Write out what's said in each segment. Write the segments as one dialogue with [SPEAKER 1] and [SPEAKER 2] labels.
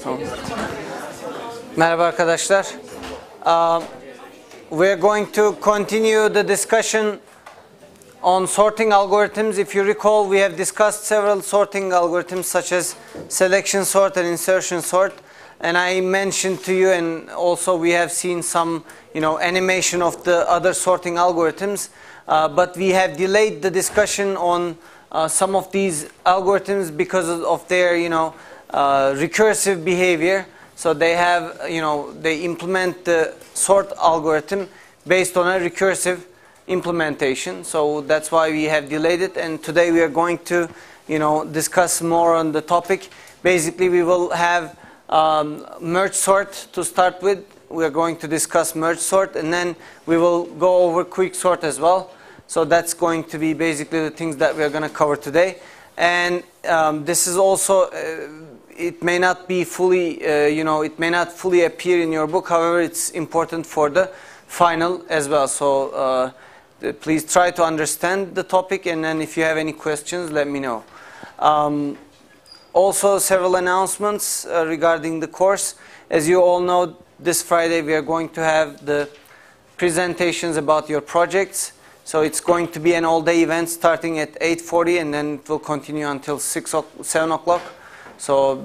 [SPEAKER 1] Tamam. Merhaba arkadaşlar. We're going to continue the discussion on sorting algorithms. If you recall, we have discussed several sorting algorithms such as selection sort and insertion sort. And I mentioned to you, and also we have seen some, animation of the other sorting algorithms. But we have delayed the discussion on some of these algorithms because of their, recursive behavior. So they have, they implement the sort algorithm based on a recursive implementation. So that's why we have delayed it. And today we are going to, discuss more on the topic. Basically, we will have merge sort to start with. We are going to discuss merge sort, and then we will go over quick sort as well. So that's going to be basically the things that we are going to cover today. And this is also, it may not be fully, it may not fully appear in your book. However, it's important for the final as well. So please try to understand the topic, and then if you have any questions, let me know. Also, several announcements regarding the course. As you all know, this Friday we are going to have the presentations about your projects. So it's going to be an all-day event starting at 8:40, and then it will continue until 7 o'clock. So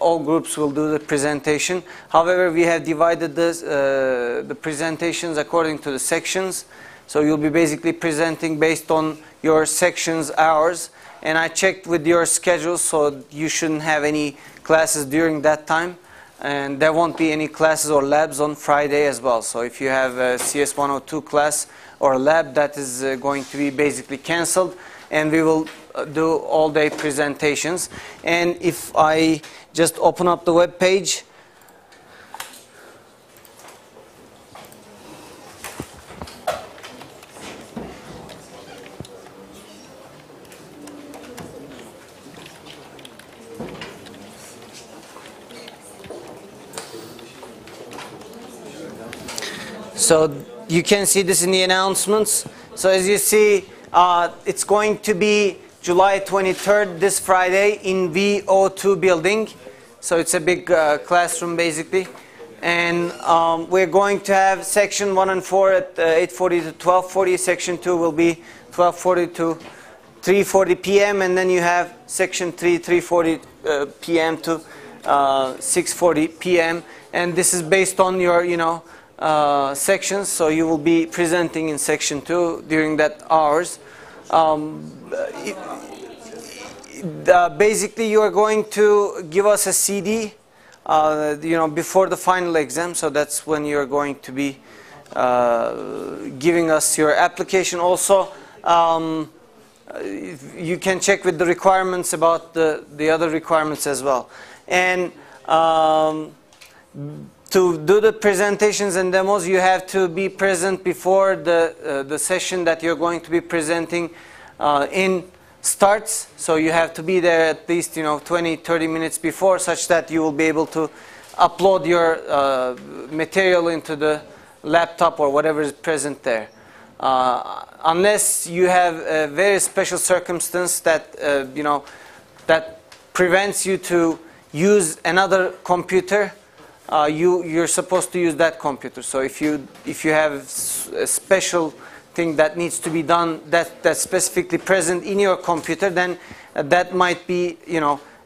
[SPEAKER 1] all groups will do the presentation. However, we have divided the presentations according to the sections. So you'll be basically presenting based on your section's hours. And I checked with your schedule, so you shouldn't have any classes during that time. And there won't be any classes or labs on Friday as well. So if you have a CS 102 class or a lab, that is going to be basically cancelled. And we will do all-day presentations. And if I just open up the web page, so you can see this in the announcements. So as you see, it's going to be July 23rd, this Friday, in VO2 building. So it's a big classroom basically. And we're going to have section 1 and 4 at 8:40 to 12:40. Section 2 will be 12:40 to 3:40 p.m. And then you have section 3, 3:40 p.m. to 6:40 p.m. And this is based on your, sections, so you will be presenting in section 2 during that hours. Basically, you are going to give us a CD, before the final exam. So that's when you are going to be giving us your application. Also, you can check with the requirements about the other requirements as well. And to do the presentations and demos, you have to be present before the session that you're going to be presenting in starts. So you have to be there at least 20-30 minutes before, such that you will be able to upload your material into the laptop or whatever is present there. Unless you have a very special circumstance that that prevents you to use another computer, you're supposed to use that computer. So if you have a special thing that needs to be done that's specifically present in your computer, then that might be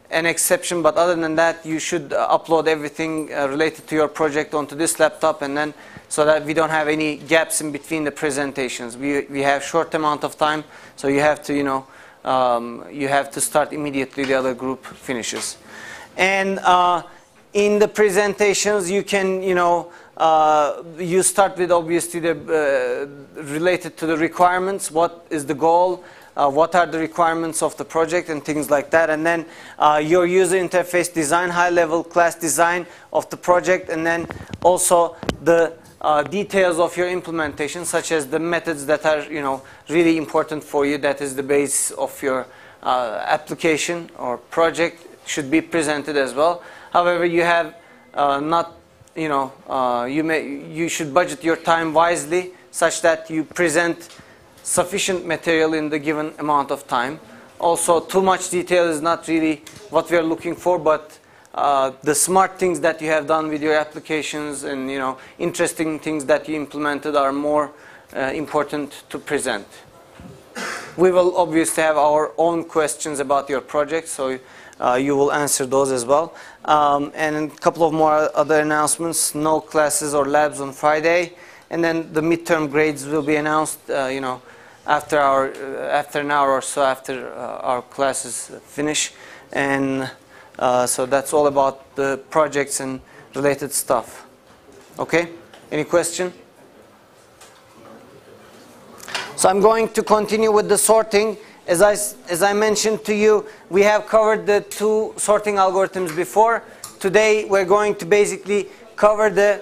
[SPEAKER 1] an exception. But other than that, you should upload everything related to your project onto this laptop, and then so that we don't have any gaps in between the presentations. We have short amount of time, so you have to you have to start immediately the other group finishes. And in the presentations, you can, you start with obviously the related to the requirements. What is the goal? What are the requirements of the project and things like that? And then your user interface design, high-level class design of the project, and then also the details of your implementation, such as the methods that are, really important for you. That is the base of your application or project, should be presented as well. However, you have not, you should budget your time wisely, such that you present sufficient material in the given amount of time. Also, too much detail is not really what we are looking for, but the smart things that you have done with your applications and interesting things that you implemented are more important to present. We will obviously have our own questions about your project, so you will answer those as well. And a couple of more other announcements: no classes or labs on Friday, and then the midterm grades will be announced after an hour or so after our classes finish. And so that's all about the projects and related stuff. Okay? Any question? So I'm going to continue with the sorting. As I mentioned to you, we have covered the two sorting algorithms before. Today we're going to basically cover the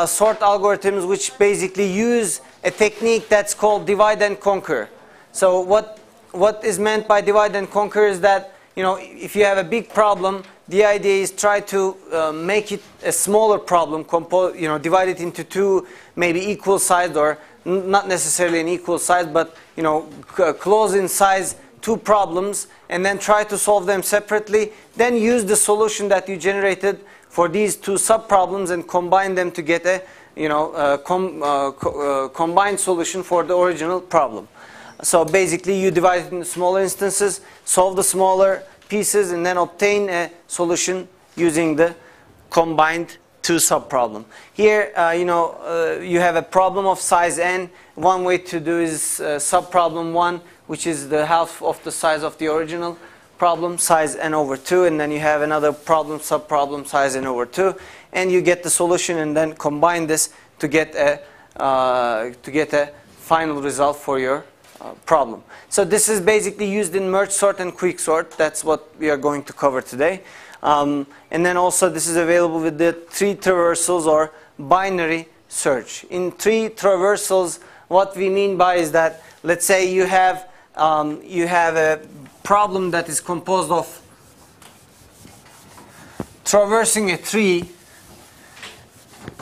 [SPEAKER 1] sort algorithms, which basically use a technique that's called divide and conquer. So what is meant by divide and conquer is that if you have a big problem, the idea is try to make it a smaller problem, divide it into two maybe equal sized, or not necessarily an equal size, but close in size two problems, and then try to solve them separately. Then use the solution that you generated for these two sub-problems and combine them to get a combined solution for the original problem. So basically you divide it into smaller instances, solve the smaller pieces, and then obtain a solution using the combined two sub-problem. Here you have a problem of size n. One way to do is sub-problem 1, which is the half of the size of the original problem, size n over 2, and then you have another problem, sub-problem, size n over 2, and you get the solution and then combine this to get a final result for your problem. So this is basically used in merge sort and quick sort. That's what we are going to cover today. And then also this is available with the tree traversals or binary search. In tree traversals, what we mean by is that, let's say you have a problem that is composed of traversing a tree.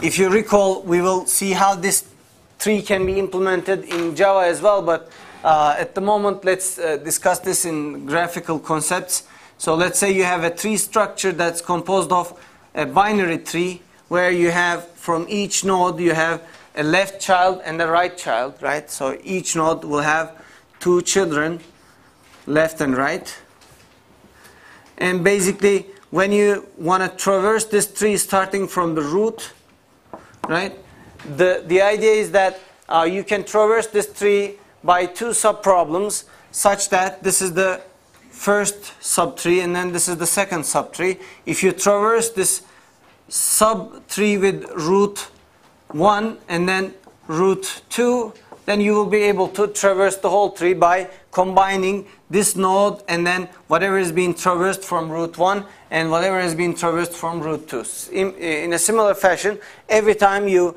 [SPEAKER 1] If you recall, we will see how this tree can be implemented in Java as well, but at the moment let's discuss this in graphical concepts. So let's say you have a tree structure that's composed of a binary tree where you have, from each node you have a left child and a right child, right? So each node will have two children, left and right. And basically when you want to traverse this tree starting from the root, right? The idea is that you can traverse this tree by two sub-problems, such that this is the first subtree and then this is the second subtree. If you traverse this subtree with root 1 and then root 2, then you will be able to traverse the whole tree by combining this node and then whatever is being traversed from root 1 and whatever has been traversed from root 2. In a similar fashion, every time you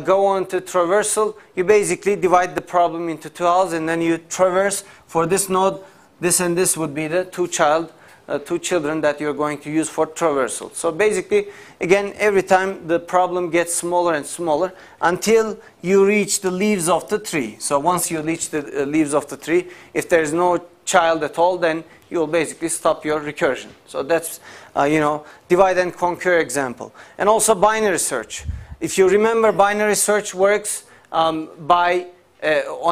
[SPEAKER 1] go on to traversal, you basically divide the problem into two halves and then you traverse for this node. This and this would be the two children that you're going to use for traversal. So basically, again, every time the problem gets smaller and smaller until you reach the leaves of the tree. So once you reach the leaves of the tree, if there is no child at all, then you will basically stop your recursion. So that's, divide and conquer example. And also binary search. If you remember, binary search works on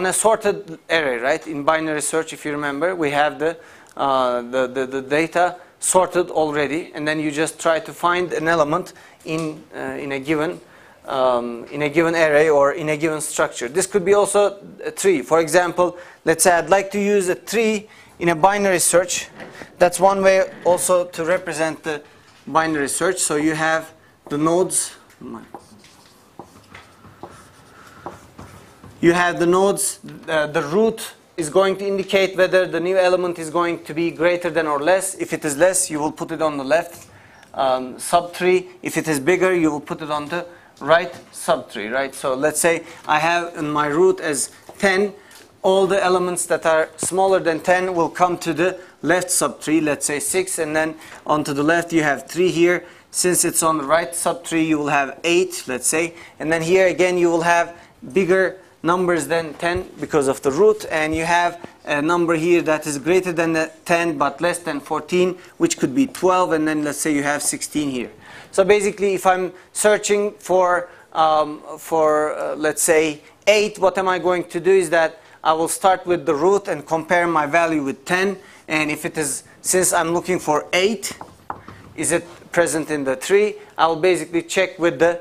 [SPEAKER 1] a sorted array, right? In binary search, if you remember, we have the data sorted already, and then you just try to find an element in a given array or in a given structure. This could be also a tree. For example, let's say I'd like to use a tree in a binary search. That's one way also to represent the binary search. So you have the nodes. You have the nodes, the root is going to indicate whether the new element is going to be greater than or less. If it is less, you will put it on the left subtree. If it is bigger, you will put it on the right subtree, right? So let's say I have in my root as 10. All the elements that are smaller than 10 will come to the left subtree, let's say 6, and then onto the left you have 3 here. Since it's on the right subtree, you will have 8, let's say. And then here again you will have bigger numbers than 10 because of the root, and you have a number here that is greater than the 10 but less than 14, which could be 12, and then let's say you have 16 here. So basically, if I'm searching for let's say 8, what am I going to do is that I will start with the root and compare my value with 10, and if it is, since I'm looking for 8, is it present in the tree, I will basically check with the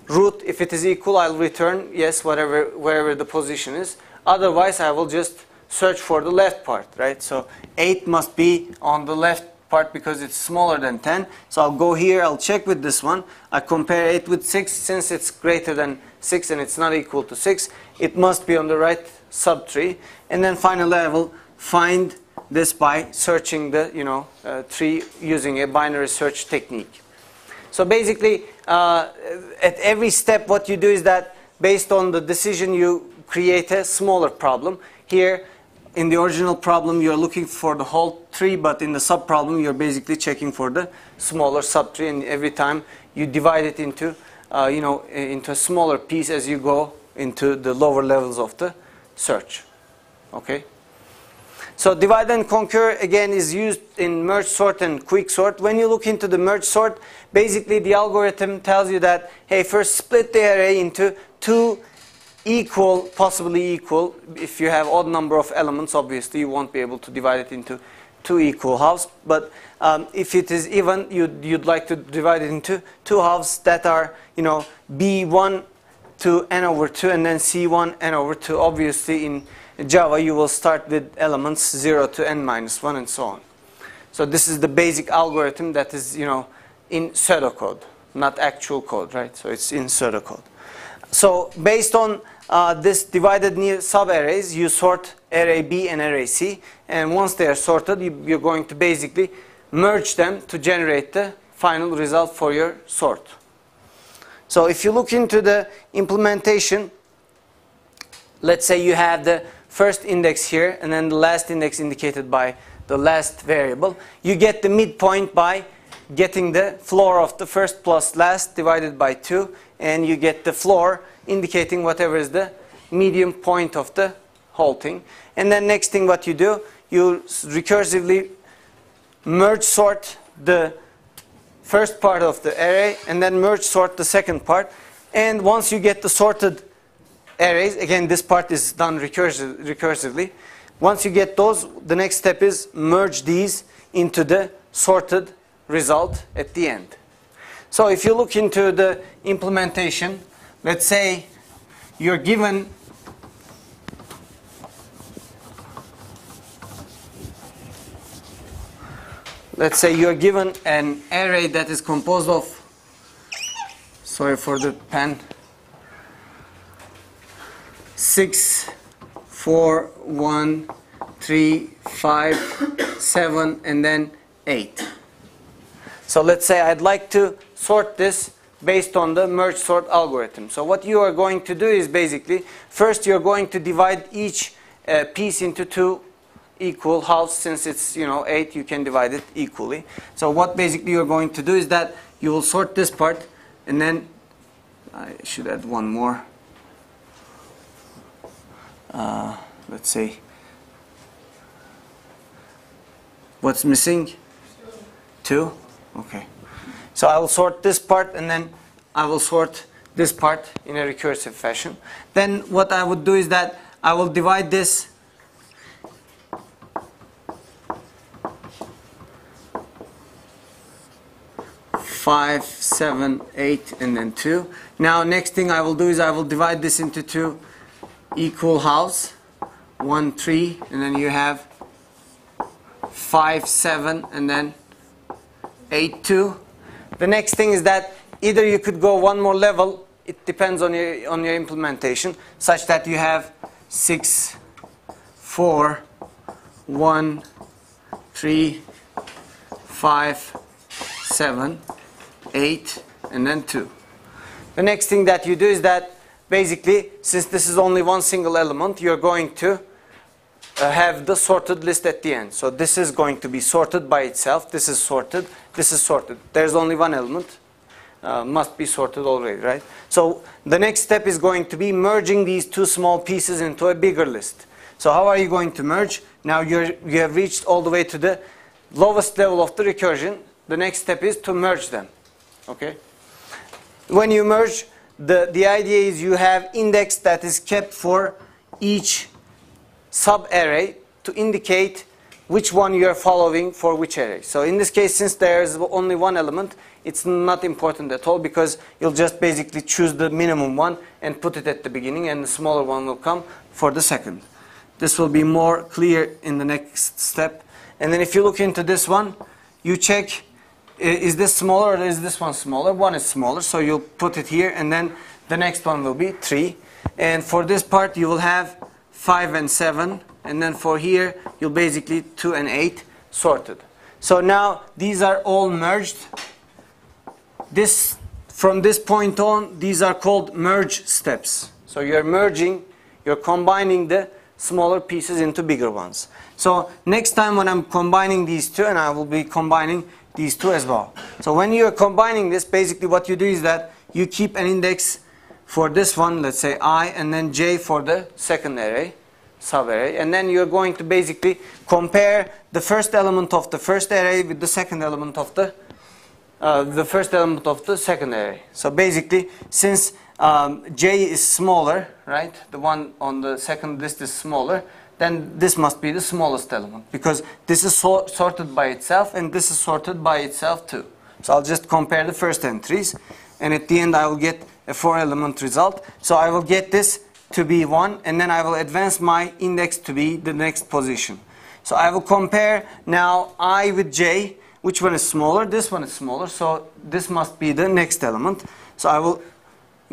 [SPEAKER 1] root. If it is equal, I'll return yes, wherever the position is. Otherwise, I will just search for the left part, right? So 8 must be on the left part because it's smaller than 10. So I'll go here, I'll check with this one. I compare 8 with 6. Since it's greater than 6 and it's not equal to 6, it must be on the right subtree. And then finally, I will find this by searching the tree using a binary search technique. So basically, at every step, what you do is that based on the decision, you create a smaller problem. Here, in the original problem, you're looking for the whole tree, but in the sub-problem, you're basically checking for the smaller subtree, and every time you divide it into, into a smaller piece as you go into the lower levels of the search. Okay. So divide and conquer again is used in merge sort and quick sort. When you look into the merge sort, basically the algorithm tells you that, hey, first split the array into 2 equal, possibly equal. If you have odd number of elements, obviously you won't be able to divide it into 2 equal halves. But if it is even, you'd like to divide it into 2 halves that are, B1 to n over 2 and then C1 n over 2. Obviously in Java, you will start with elements 0 to n minus 1 and so on. So this is the basic algorithm that is, in pseudocode, not actual code, right? So it's in pseudocode. So based on this divided near sub-arrays, you sort array B and array C. And once they are sorted, you're going to basically merge them to generate the final result for your sort. So if you look into the implementation, let's say you have the first index here and then the last index indicated by the last variable. You get the midpoint by getting the floor of the first plus last divided by 2, and you get the floor indicating whatever is the medium point of the whole thing. And then next thing what you do, you recursively merge sort the first part of the array and then merge sort the second part. And once you get the sorted arrays, again this part is done recursively. Once you get those, the next step is merge these into the sorted result at the end. So if you look into the implementation, let's say you're given an array that is composed of, sorry for the pen, 6, 4, 1, 3, 5, 7, and then 8. So let's say I'd like to sort this based on the merge sort algorithm. So what you are going to do is basically, first you're going to divide each piece into 2 equal halves. Since it's 8, you can divide it equally. So what basically you're going to do is that you will sort this part, and then I should add one more. Let's say, what's missing? 2. Okay. So I will sort this part and then I will sort this part in a recursive fashion. Then what I would do is that I will divide this five, 7, 8, and then 2. Now next thing I will do is I will divide this into 2 equal halves. 1, 3, and then you have 5, 7, and then 8, 2. The next thing is that either you could go one more level, it depends on your implementation, such that you have 6, 4, 1, 3, 5, 7, 8, and then 2. The next thing that you do is that basically, since this is only one single element, you're going to have the sorted list at the end. So this is going to be sorted by itself. This is sorted. This is sorted. There's only one element. must be sorted already, right? So the next step is going to be merging these two small pieces into a bigger list. So how are you going to merge? Now you have reached all the way to the lowest level of the recursion. The next step is to merge them. Okay? When you merge, the idea is you have index that is kept for each sub-array to indicate which one you are following for which array. So in this case, since there is only one element, it's not important at all because you'll just basically choose the minimum one and put it at the beginning, and the smaller one will come for the second. This will be more clear in the next step. And then if you look into this one, you check, is this smaller or is this one smaller? One is smaller, so you'll put it here, and then the next one will be 3. And for this part, you will have 5 and 7. And then for here, you'll basically 2 and 8 sorted. So now these are all merged. From this point on, these are called merge steps. So you're merging, you're combining the smaller pieces into bigger ones. So next time when I'm combining these two, and I will be combining these two as well. So when you're combining this, basically what you do is that you keep an index for this one, let's say I, and then J for the second array, sub-array, and then you're going to basically compare the first element of the first array with the second element of the first element of the second array. So basically, since J is smaller, right, the one on the second list is smaller, then this must be the smallest element, because this is sorted by itself and this is sorted by itself too. So I'll just compare the first entries, and at the end I will get a 4-element result. So I will get this to be 1, and then I will advance my index to be the next position. So I will compare now I with J. Which one is smaller? This one is smaller, so this must be the next element. So I will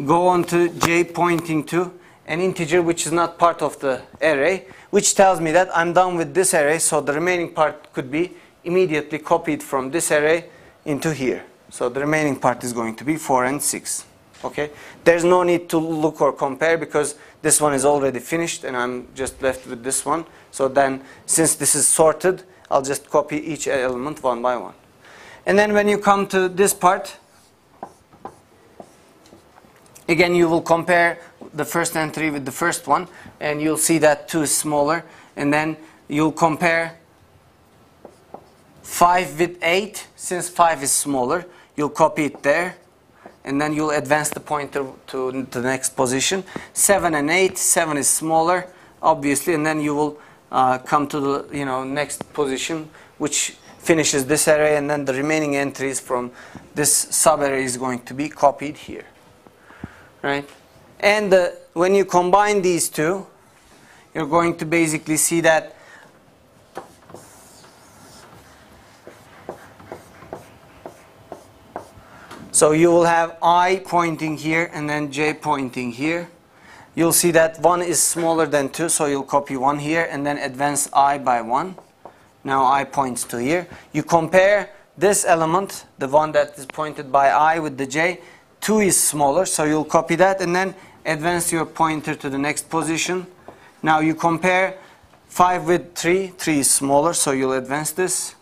[SPEAKER 1] go on to J pointing to an integer which is not part of the array, which tells me that I'm done with this array, so the remaining part could be immediately copied from this array into here. So the remaining part is going to be 4 and 6. Okay? There's no need to look or compare because this one is already finished and I'm just left with this one. So then, since this is sorted, I'll just copy each element one by one. And then when you come to this part, again you will compare the first entry with the first one, and you'll see that 2 is smaller, and then you'll compare 5 with 8. Since 5 is smaller, you'll copy it there, and then you'll advance the pointer to the next position. 7 and 8, 7 is smaller, obviously, and then you will come to the next position, which finishes this array, and then the remaining entries from this sub-array is going to be copied here, right? And when you combine these two, you're going to basically see that so you will have I pointing here and then J pointing here. You'll see that 1 is smaller than 2, so you'll copy 1 here and then advance I by 1. Now I points to here. You compare this element, the one that is pointed by I with the J. 2 is smaller, so you'll copy that and then advance your pointer to the next position. Now you compare 5 with 3. 3 is smaller, so you'll advance this.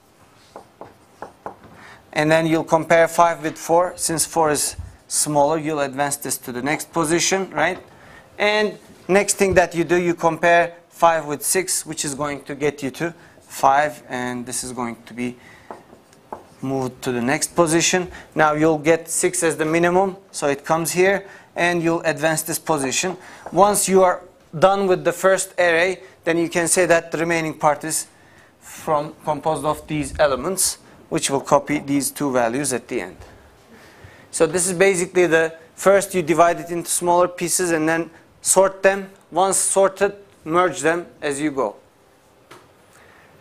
[SPEAKER 1] And then you'll compare 5 with 4. Since 4 is smaller, you'll advance this to the next position, right? And next thing that you do, you compare 5 with 6, which is going to get you to 5, and this is going to be moved to the next position. Now you'll get 6 as the minimum, so it comes here, and you'll advance this position. Once you are done with the first array, then you can say that the remaining part is composed of these elements, which will copy these two values at the end. So this is basically first you divide it into smaller pieces and then sort them. Once sorted, merge them as you go.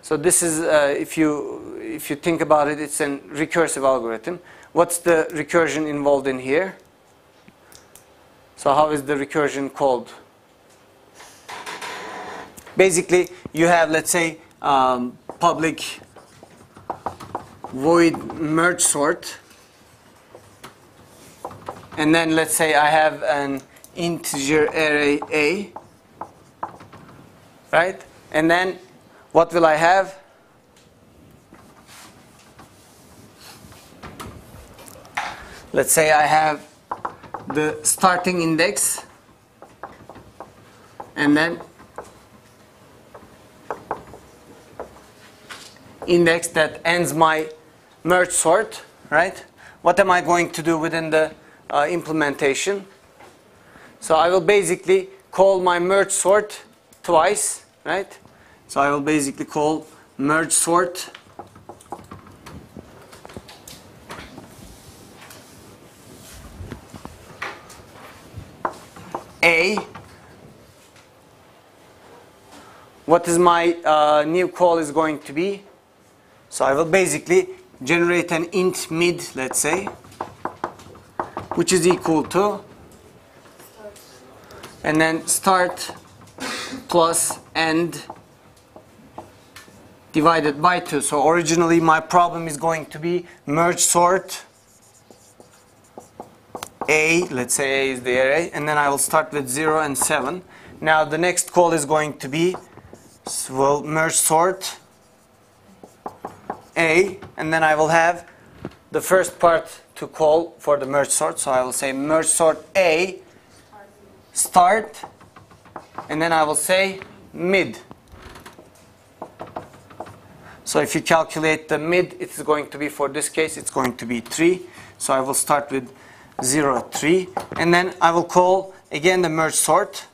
[SPEAKER 1] So this is, if you think about it, it's a recursive algorithm. What's the recursion involved in here? So how is the recursion called? Basically, you have, let's say, public void merge sort. And then let's say I have an integer array A, right? And then what will I have? let's say I have the starting index and then index that ends my merge sort, right? What am I going to do within the implementation? So I will basically call my merge sort twice, right? So I will basically call merge sort A. What is my new call is going to be? So I will basically generate an int mid, let's say, which is equal to, and then start plus end divided by 2. So originally my problem is going to be merge sort A, let's say A is the array, and then I will start with 0 and 7. Now the next call is going to be, well, merge sort A, and then I will have the first part to call for the merge sort. So I will say merge sort A start, and then I will say mid. So if you calculate the mid, it's going to be, for this case, it's going to be 3. So I will start with 0, 3, and then I will call again the merge sort.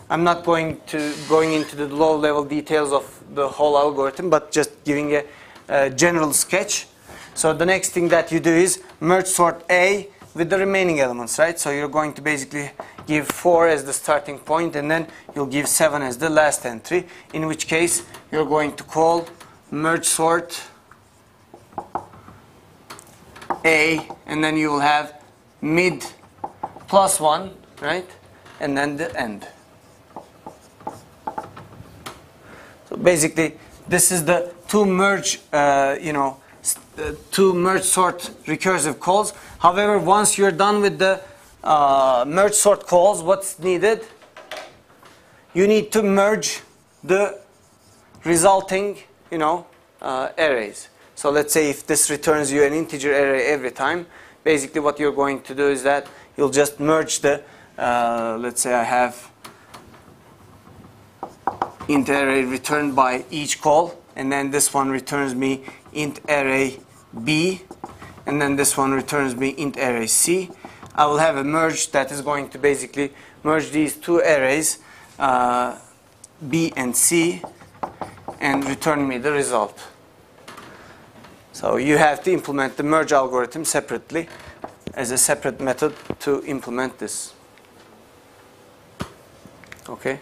[SPEAKER 1] I'm not going into the low level details of the whole algorithm, but just giving a general sketch. So the next thing that you do is merge sort A with the remaining elements, right? So you're going to basically give 4 as the starting point, and then you'll give 7 as the last entry, in which case you're going to call merge sort A, and then you will have mid plus 1, right? And then the end. So basically, this is the two merge, two merge sort recursive calls. However, once you're done with the merge sort calls, what's needed? You need to merge the resulting, arrays. So let's say if this returns you an integer array every time, basically what you're going to do is that you'll just merge the, let's say I have int array returned by each call, and then this one returns me int array B, and then this one returns me int array C. I will have a merge that is going to basically merge these two arrays, B and C, and return me the result. So you have to implement the merge algorithm separately as a separate method to implement this. Okay?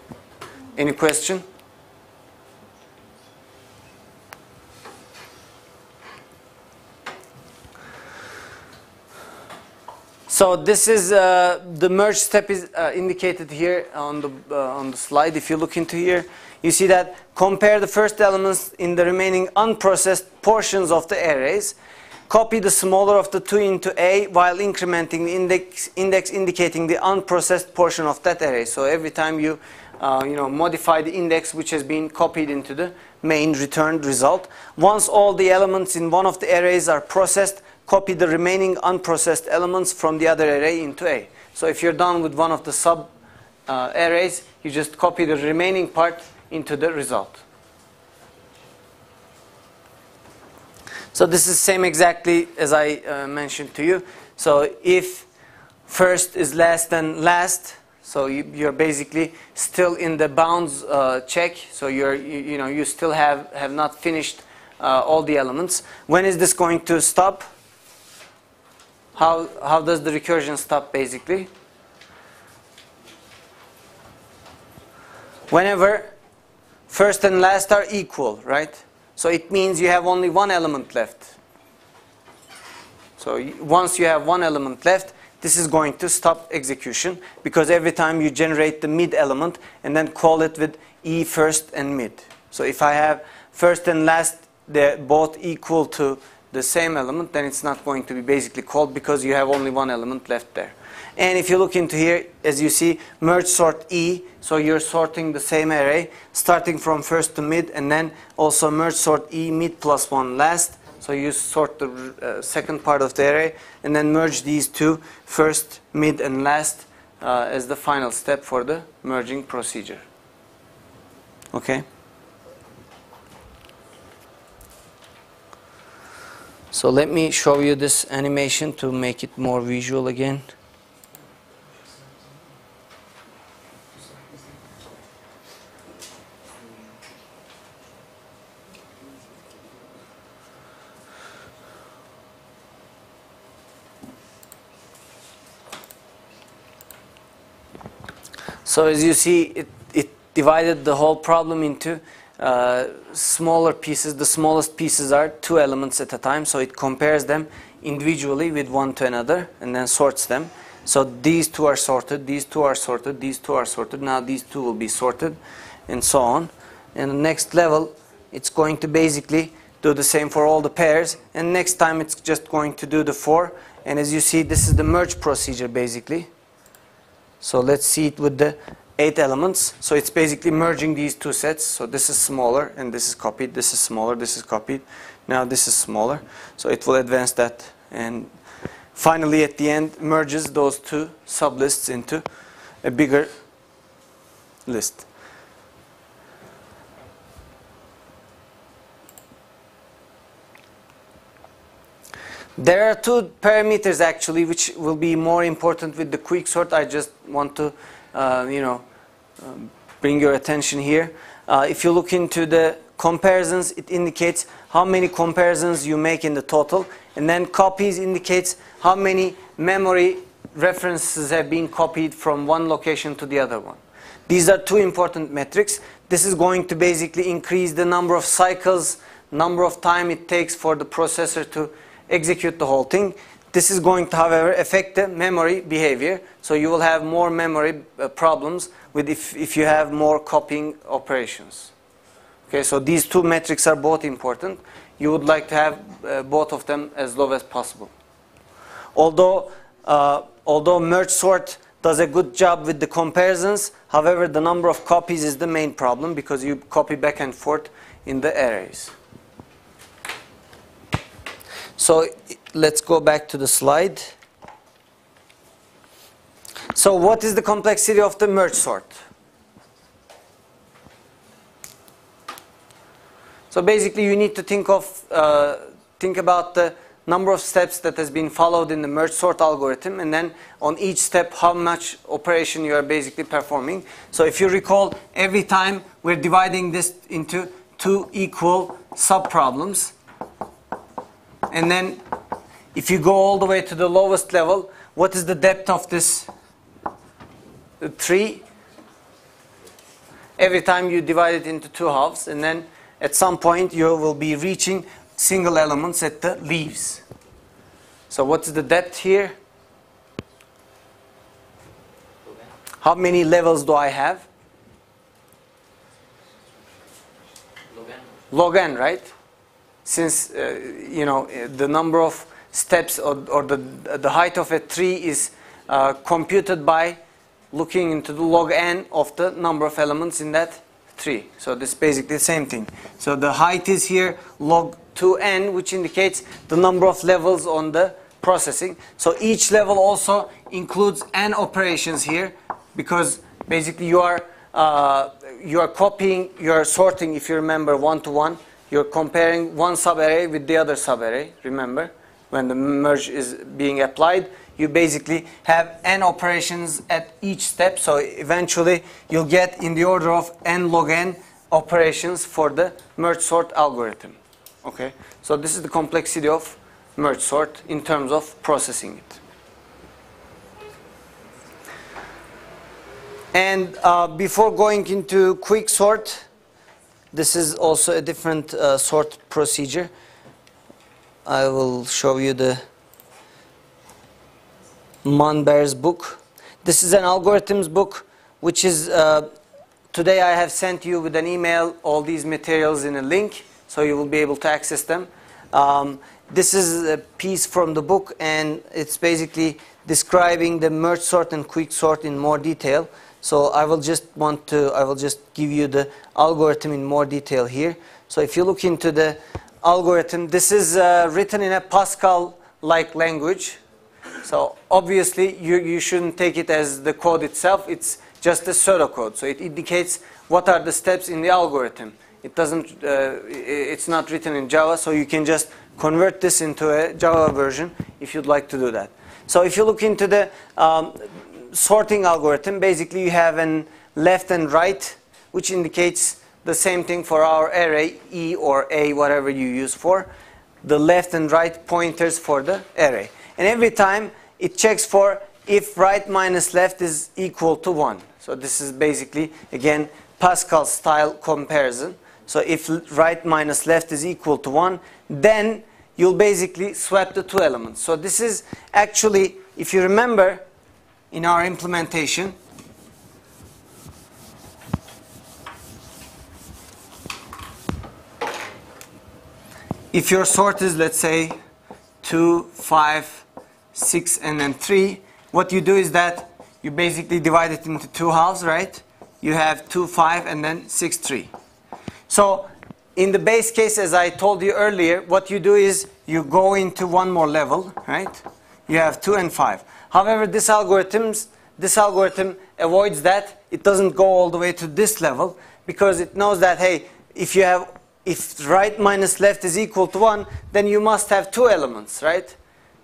[SPEAKER 1] Any question? So this is the merge step is indicated here on the slide. If you look into here, you see that compare the first elements in the remaining unprocessed portions of the arrays. Copy the smaller of the two into A while incrementing the index indicating the unprocessed portion of that array. So every time you modify the index which has been copied into the main returned result. Once all the elements in one of the arrays are processed, copy the remaining unprocessed elements from the other array into A. So if you're done with one of the sub arrays, you just copy the remaining part into the result. So this is same exactly as I mentioned to you. So if first is less than last, so you're basically still in the bounds check. So you still have not finished all the elements. When is this going to stop? How does the recursion stop basically? Whenever first and last are equal, right? So it means you have only one element left. So once you have one element left, this is going to stop execution, because every time you generate the mid element and then call it with E first and mid. So if I have first and last, they're both equal to the same element, then it's not going to be basically called, because you have only one element left there. And if you look into here, as you see, merge sort E, so you're sorting the same array, starting from first to mid, and then also merge sort E mid plus 1 last, So you sort the second part of the array and then merge these two, first, mid, and last, as the final step for the merging procedure. Okay? So let me show you this animation to make it more visual again. So as you see, it divided the whole problem into smaller pieces. The smallest pieces are 2 elements at a time, so it compares them individually with one to another and then sorts them. So these 2 are sorted, these 2 are sorted, these 2 are sorted, now these 2 will be sorted, and so on. And the next level, it's going to basically do the same for all the pairs, and next time it's just going to do the 4. And as you see, this is the merge procedure basically. So let's see it with the 8 elements. So it's basically merging these 2 sets. So this is smaller and this is copied. This is smaller, this is copied. Now this is smaller. So it will advance that. And finally at the end merges those 2 sublists into a bigger list. There are 2 parameters actually which will be more important with the quicksort. I just want to bring your attention here. If you look into the comparisons, it indicates how many comparisons you make in the total, and then copies indicates how many memory references have been copied from one location to the other one. These are 2 important metrics. This is going to basically increase the number of cycles, number of time it takes for the processor to execute the whole thing. This is going to, however, affect the memory behavior. So you will have more memory problems with if you have more copying operations. Okay, so these 2 metrics are both important. You would like to have both of them as low as possible. Although merge sort does a good job with the comparisons, however, the number of copies is the main problem because you copy back and forth in the arrays. So let's go back to the slide. So what is the complexity of the merge sort? So basically you need to think about the number of steps that has been followed in the merge sort algorithm, and then on each step how much operation you are basically performing. So if you recall, every time we're dividing this into 2 equal subproblems. And then if you go all the way to the lowest level, what is the depth of this tree? Every time you divide it into 2 halves, and then at some point you will be reaching single elements at the leaves. So what is the depth here? How many levels do I have? Log n, right? Since the number of steps or the height of a tree is computed by looking into the log n of the number of elements in that tree. So this is basically the same thing. So the height is here log 2n, which indicates the number of levels on the processing. So each level also includes n operations here, because basically you are copying, you are sorting, if you remember, 1 to 1. You're comparing one subarray with the other subarray. Remember, when the merge is being applied, you basically have n operations at each step. So eventually, you'll get in the order of n log n operations for the merge sort algorithm. Okay, so this is the complexity of merge sort in terms of processing it. And before going into quick sort, this is also a different sort procedure. I will show you the Manber's book. This is an algorithms book, which is, today I have sent you with an email all these materials in a link, so you will be able to access them. This is a piece from the book, and it's basically describing the merge sort and quick sort in more detail. So I will just give you the algorithm in more detail here. So if you look into the algorithm. This is written in a Pascal-like language. So obviously you shouldn't take it as the code itself. It's just a pseudocode. So it indicates what are the steps in the algorithm. It doesn't. It's not written in Java, so you can just convert this into a Java version if you'd like to do that. So if you look into the sorting algorithm, basically you have an left and right, which indicates the same thing for our array, E or A, whatever you use for the left and right pointers for the array. And every time it checks for if right minus left is equal to 1. So this is basically, again, Pascal style comparison. So if right minus left is equal to 1, then you'll basically swap the two elements. So this is actually, if you remember in our implementation, if your sort is, let's say, 2, 5, 6, and then 3, what you do is that you basically divide it into two halves, right? You have 2, 5, and then 6, 3. So in the base case, as I told you earlier, what you do is you go into one more level, right? You have 2 and 5. However, this algorithm avoids that. It doesn't go all the way to this level because it knows that, hey, if right minus left is equal to 1, then you must have two elements, right?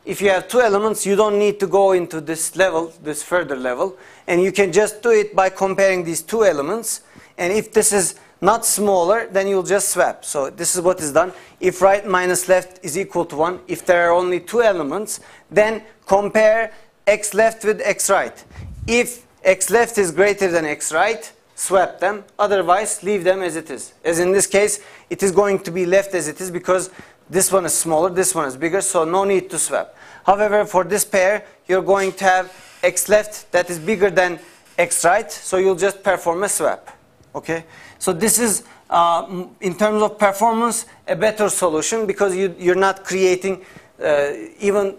[SPEAKER 1] If you have two elements, you don't need to go into this level, this further level, and you can just do it by comparing these two elements. And if this is not smaller, then you'll just swap. So this is what is done. If right minus left is equal to 1, if there are only two elements, then compare x left with x right. If x left is greater than x right, swap them. Otherwise, leave them as it is. As in this case, it is going to be left as it is because this one is smaller, this one is bigger, so no need to swap. However, for this pair, you're going to have x left that is bigger than x right, so you'll just perform a swap. Okay? So this is, in terms of performance, a better solution because you're not creating even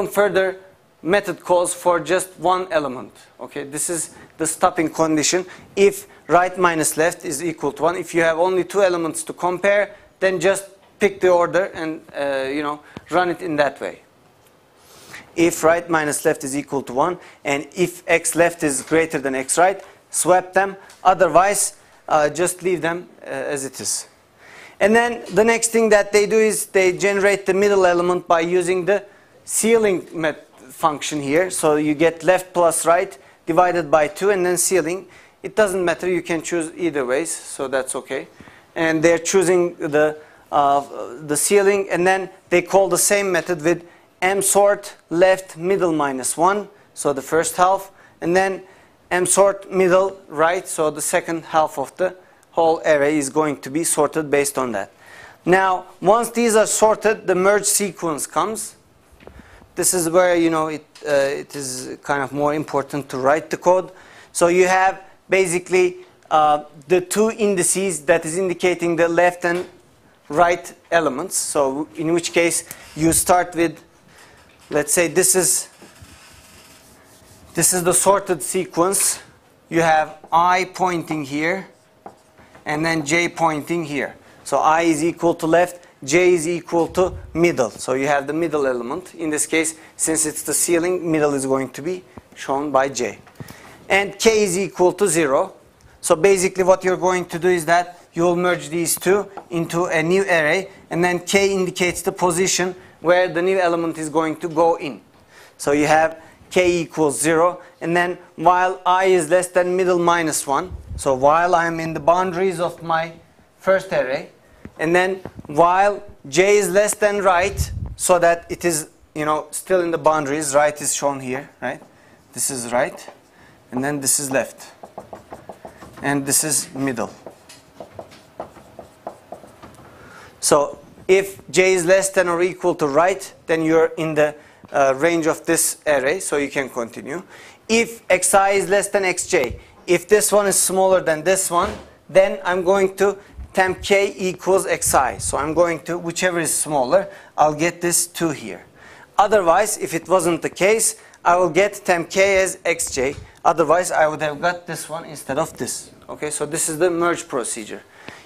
[SPEAKER 1] further method calls for just one element. Okay? This is the stopping condition. If right minus left is equal to 1, if you have only two elements to compare, then just pick the order and run it in that way. If right minus left is equal to 1, and if x left is greater than x right, swap them. Otherwise, just leave them as it is. And then the next thing that they do is they generate the middle element by using the ceiling function here. So you get left plus right divided by 2 and then ceiling. It doesn't matter. You can choose either ways, so that's okay. And they're choosing the ceiling, and then they call the same method with msort left middle minus 1, so the first half, and then msort middle right, so the second half of the whole array is going to be sorted based on that. Now, once these are sorted, the merge sequence comes. This is where it is kind of more important to write the code. So you have basically the two indices that is indicating the left and right elements. So in which case you start with, let's say this is the sorted sequence. You have I pointing here and then J pointing here. So I is equal to left, J is equal to middle. So you have the middle element. In this case, since it's the ceiling, middle is going to be shown by J. And K is equal to 0. So basically what you're going to do is that you'll merge these two into a new array, and then K indicates the position where the new element is going to go in. So you have K equals 0, and then while I is less than middle minus 1, so while I'm in the boundaries of my first array, and then while J is less than right, so that it is still in the boundaries, right is shown here, right? This is right, and then this is left. And this is middle. So if J is less than or equal to right, then you're in the range of this array, so you can continue. If xi is less than xj, if this one is smaller than this one, then I'm going to temp k equals xi. So I'm going to, whichever is smaller, I'll get this 2 here. Otherwise, if it wasn't the case, I will get temp k as xj. Otherwise, I would have got this one instead of this. Okay, so this is the merge procedure.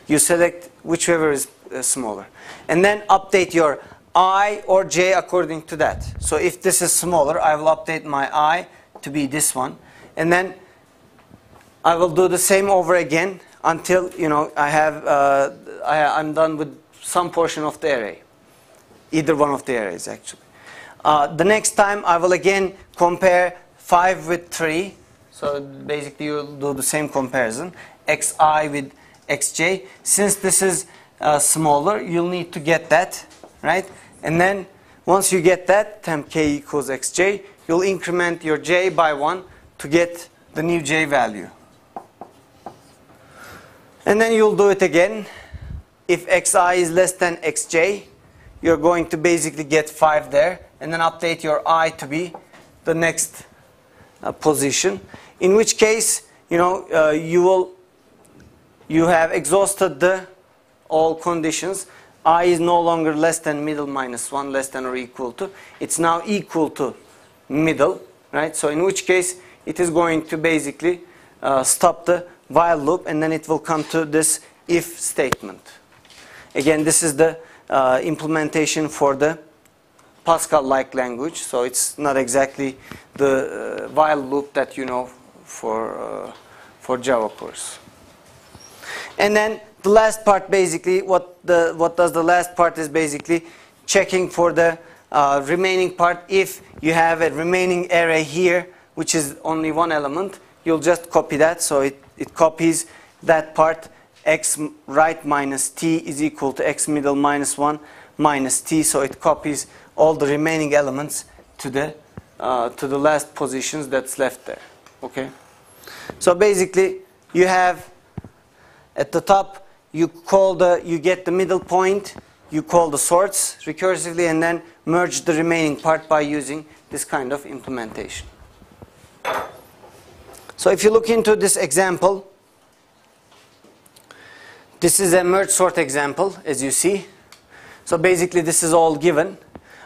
[SPEAKER 1] you select whichever is smaller. And then update your I or j according to that. So if this is smaller, I will update my I to be this one. And then I will do the same over again until, you know, I'm done with some portion of the array. Either one of the arrays, actually. The next time I will again compare 5 with 3. So basically you'll do the same comparison. Xi with xj. Since this is smaller, you'll need to get that, right? And then once you get that, temp k equals xj, you'll increment your j by 1 to get the new j value. And then you'll do it again. If xi is less than xj, you're going to basically get 5 there, and then update your I to be the next position. In which case, you know, you have exhausted all conditions. I is no longer less than middle minus 1, less than or equal to. It's now equal to middle, right? So in which case, it is going to basically stop the while loop, and then it will come to this if statement. Again, this is the implementation for the Pascal-like language, so it's not exactly the while loop that you know for Java course. And then the last part, basically, what does the last part is basically checking for the remaining part. If you have a remaining array here, which is only one element, you'll just copy that. So it copies that part. X right minus t is equal to x middle minus 1 minus t. So it copies all the remaining elements to the last positions that's left there. Okay. So basically, you have at the top, you get the middle point, you call the sorts recursively, and then merge the remaining part by using this kind of implementation. So if you look into this example, this is a merge sort example, as you see. So basically, this is all given.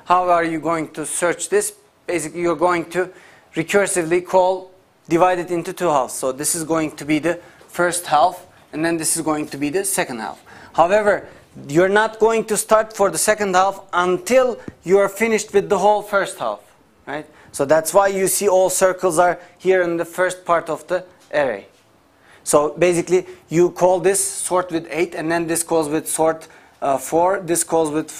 [SPEAKER 1] How are you going to search this? Basically, you're going to recursively divide it into two halves. So this is going to be the first half, and then this is going to be the second half. However, you're not going to start for the second half until you are finished with the whole first half, right? So that's why you see all circles are here in the first part of the array. So basically, you call this sort with 8, and then this calls with sort 4, this calls with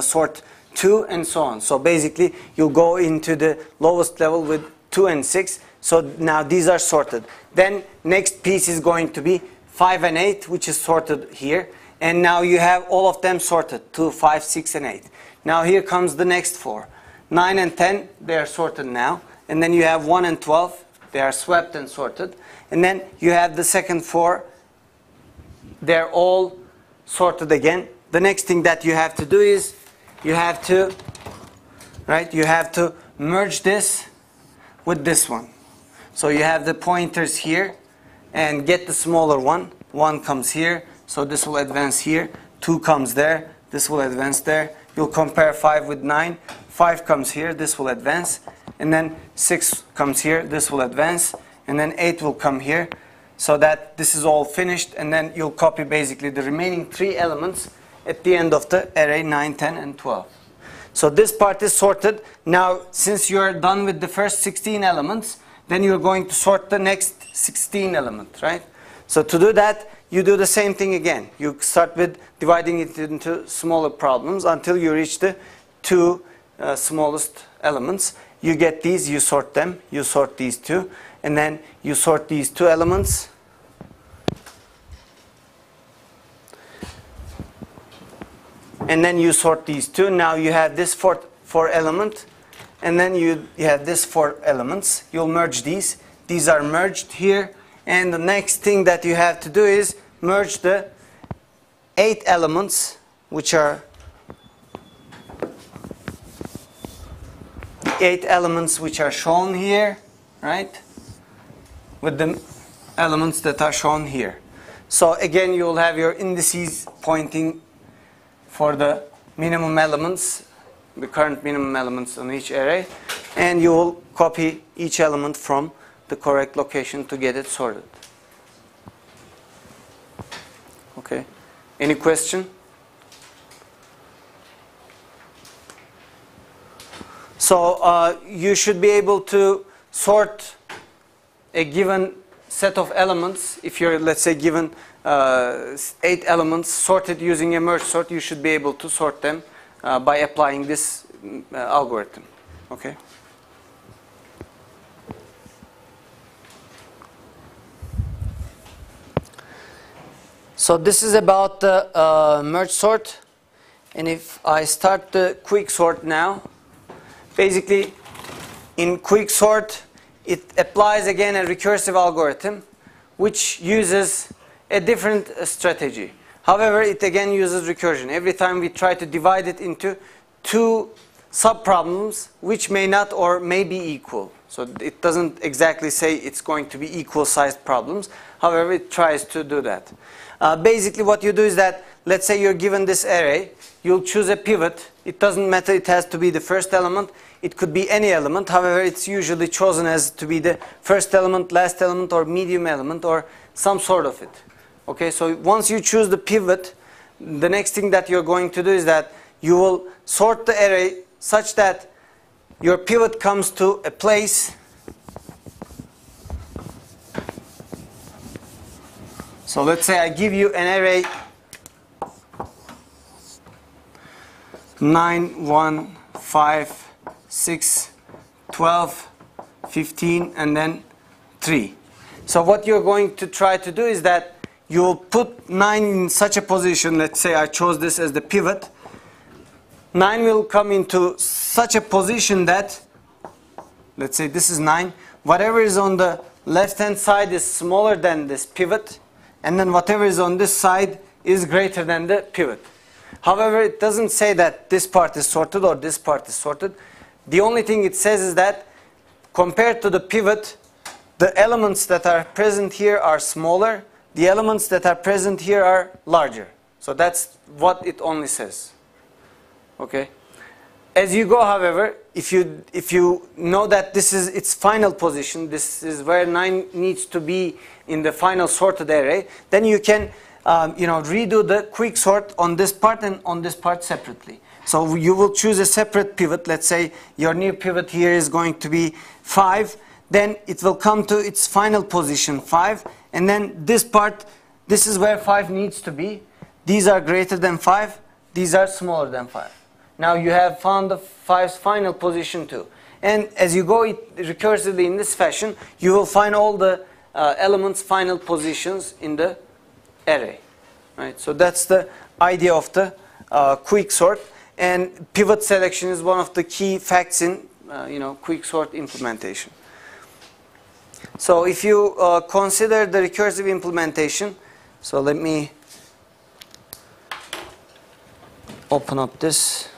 [SPEAKER 1] sort 2, and so on. So basically, you go into the lowest level with 2 and 6. So now these are sorted. Then next piece is going to be 5 and 8, which is sorted here. And now you have all of them sorted, 2, 5, 6, and 8. Now here comes the next 4. 9 and 10, they are sorted now. And then you have 1 and 12, they are swept and sorted. And then you have the second 4, they're all sorted again. The next thing that you have to do is, you have to merge this with this one. So you have the pointers here, and get the smaller one. 1 comes here, so this will advance here. 2 comes there, this will advance there. You'll compare 5 with 9. 5 comes here, this will advance. And then 6 comes here, this will advance. And then 8 will come here. So that this is all finished. And then you'll copy basically the remaining 3 elements at the end of the array, 9, 10, and 12. So this part is sorted. Now, since you're done with the first 16 elements, then you're going to sort the next 16 elements, right? So to do that, you do the same thing again. You start with dividing it into smaller problems until you reach the 2 smallest elements. You get these, you sort them, you sort these 2, and then you sort these 2 elements. And then you sort these 2. Now you have this 4 element, and then you have this 4 elements. You'll merge these. These are merged here. And the next thing that you have to do is merge the 8 elements, which are the 8 elements which are shown here, right, with the elements that are shown here. So again, you will have your indices pointing for the minimum elements, the current minimum elements on each array, and you will copy each element from the correct location to get it sorted. Okay. Any question? So you should be able to sort a given set of elements. If you're, let's say, given 8 elements sorted using a merge sort, you should be able to sort them by applying this algorithm. Okay. So this is about the merge sort, and if I start the quick sort now, basically in quick sort it applies again a recursive algorithm which uses a different strategy. However, it again uses recursion. Every time we try to divide it into 2 subproblems which may not or may be equal. So it doesn't exactly say it's going to be equal sized problems. However, it tries to do that. Basically what you do is that, let's say you're given this array, you'll choose a pivot. It doesn't matter, it has to be the first element. It could be any element. However, it's usually chosen as to be the first element, last element, or medium element, or some sort of it. Okay, so once you choose the pivot, the next thing that you're going to do is that you will sort the array such that your pivot comes to a place so let's say I give you an array 9, 1, 5, 6, 12, 15, and then 3. So what you're going to try to do is that you'll put 9 in such a position, let's say I chose this as the pivot. 9 will come into such a position that, let's say this is 9, whatever is on the left hand side is smaller than this pivot, and then whatever is on this side is greater than the pivot. However, it doesn't say that this part is sorted or this part is sorted. The only thing it says is that compared to the pivot, the elements that are present here are smaller, the elements that are present here are larger. So that's what it only says. Okay. As you go, however, if you know that this is its final position, this is where 9 needs to be in the final sorted array, then you can redo the quick sort on this part and on this part separately. So you will choose a separate pivot. Let's say your new pivot here is going to be 5. Then it will come to its final position 5, and then this part, this is where 5 needs to be. These are greater than 5, these are smaller than 5. Now you have found the 5's final position too. And as you go recursively in this fashion, you will find all the elements' final positions in the array. Right? So that's the idea of the quick sort. And pivot selection is one of the key facts in quick sort implementation. So if you consider the recursive implementation, so let me open up this.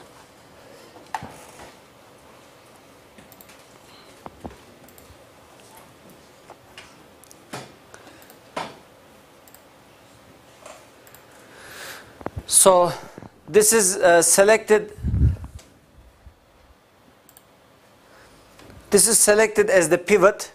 [SPEAKER 1] So this is selected. This is selected as the pivot,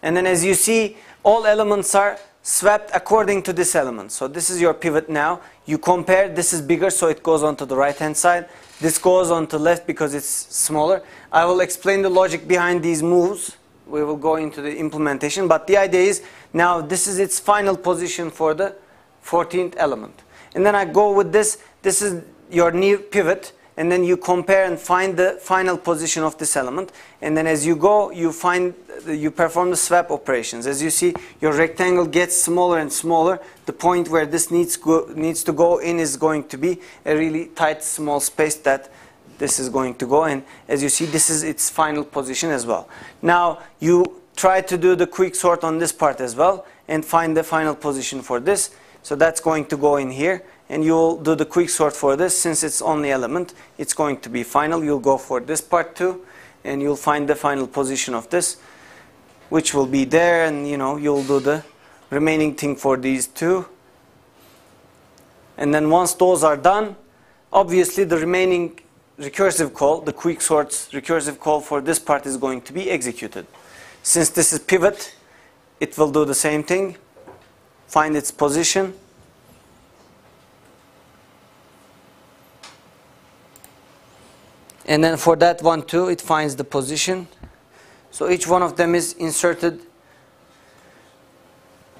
[SPEAKER 1] and then as you see, all elements are swapped according to this element. So this is your pivot now. You compare, this is bigger, so it goes on to the right hand side. This goes on to left because it's smaller. I will explain the logic behind these moves. We will go into the implementation, but the idea is now this is its final position for the 14th element. And then I go with this. This is your new pivot, and then you compare and find the final position of this element. And then as you go, you perform the swap operations. As you see, your rectangle gets smaller and smaller. The point where this needs to go in is going to be a really tight, small space that this is going to go. And as you see, this is its final position as well. Now you try to do the quick sort on this part as well and find the final position for this. So that's going to go in here, and you'll do the quick sort for this. Since it's only element, it's going to be final. You'll go for this part too, and you'll find the final position of this, which will be there, and you'll do the remaining thing for these two. And then once those are done, obviously the remaining recursive call, the quick sort's recursive call for this part is going to be executed. Since this is pivot, it will do the same thing. Find its position, And then for that one too, it finds the position. So each one of them is inserted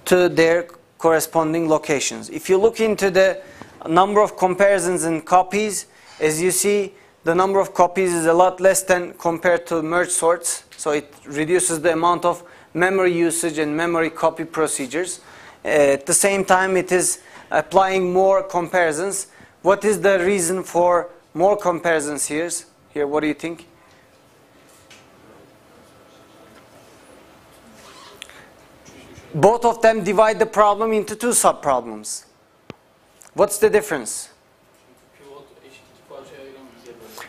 [SPEAKER 1] to their corresponding locations. If you look into the number of comparisons and copies, as you see, the number of copies is a lot less than compared to merge sorts. So it reduces the amount of memory usage and memory copy procedures. At the same time, it is applying more comparisons. What is the reason for more comparisons here? Here, what do you think? Both of them divide the problem into two subproblems. What's the difference?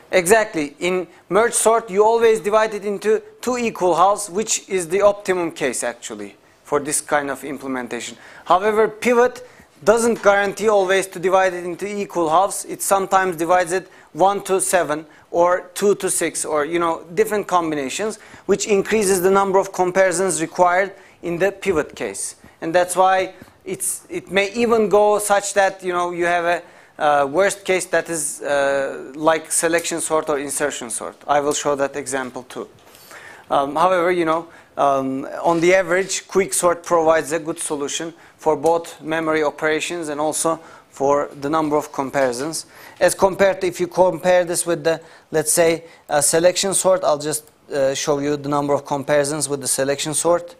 [SPEAKER 1] Exactly. In merge sort, you always divide it into two equal halves, which is the optimum case actually for this kind of implementation. However, pivot doesn't guarantee always to divide it into equal halves. It sometimes divides it 1 to 7 or 2 to 6 or different combinations, which increases the number of comparisons required in the pivot case. And that's why it may even go such that you have a worst case that is like selection sort or insertion sort. I will show that example too. However, on the average, quicksort provides a good solution for both memory operations and also for the number of comparisons. As compared to if you compare this with the, let's say, selection sort, I'll just show you the number of comparisons with the selection sort.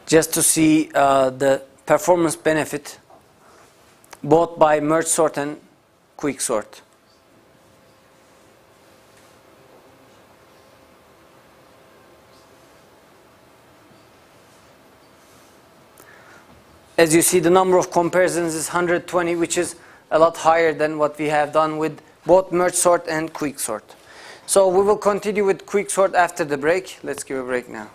[SPEAKER 1] Just to see the performance benefit both by merge sort and quicksort. As you see, the number of comparisons is 120, which is a lot higher than what we have done with both merge sort and quicksort. So we will continue with quicksort after the break. Let's give a break now.